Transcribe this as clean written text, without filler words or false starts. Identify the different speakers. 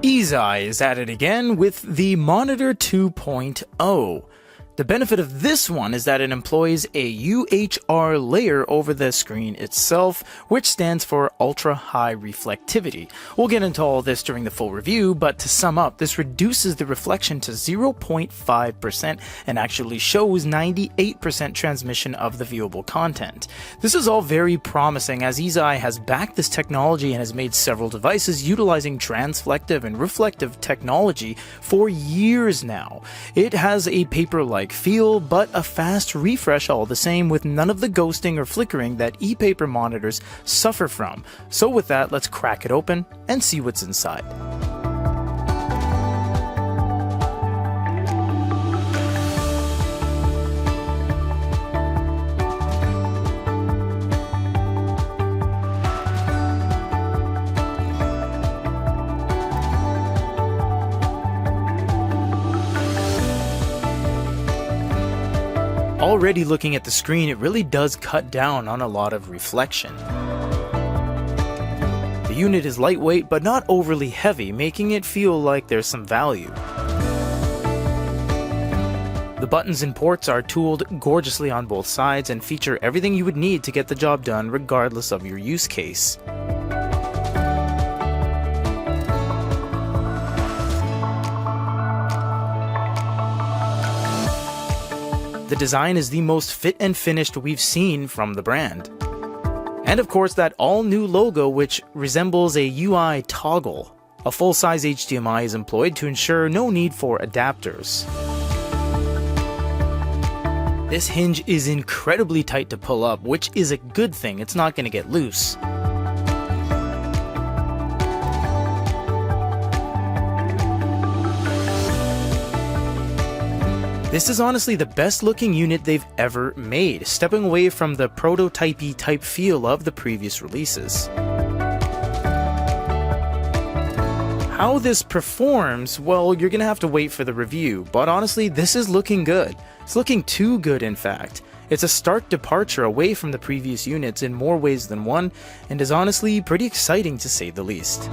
Speaker 1: Eazeye is at it again with the Monitor 2.0. The benefit of this one is that it employs a UHR layer over the screen itself, which stands for Ultra High Reflectivity. We'll get into all this during the full review, but to sum up, this reduces the reflection to 0.5% and actually shows 98% transmission of the viewable content. This is all very promising as Eazeye has backed this technology and has made several devices utilizing transflective and reflective technology for years now. It has a paper-like feel, but a fast refresh all the same, with none of the ghosting or flickering that e-paper monitors suffer from. So with that, let's crack it open and see what's inside. Already looking at the screen, it really does cut down on a lot of reflection. The unit is lightweight but not overly heavy, making it feel like there's some value. The buttons and ports are tooled gorgeously on both sides and feature everything you would need to get the job done regardless of your use case. The design is the most fit and finished we've seen from the brand. And of course that all-new logo, which resembles a UI toggle. A full-size HDMI is employed to ensure no need for adapters. This hinge is incredibly tight to pull up, which is a good thing. It's not going to get loose. This is honestly the best looking unit they've ever made, stepping away from the prototype-y type feel of the previous releases. How this performs, well, you're gonna have to wait for the review, but honestly, this is looking good. It's looking too good, in fact. It's a stark departure away from the previous units in more ways than one, and is honestly pretty exciting to say the least.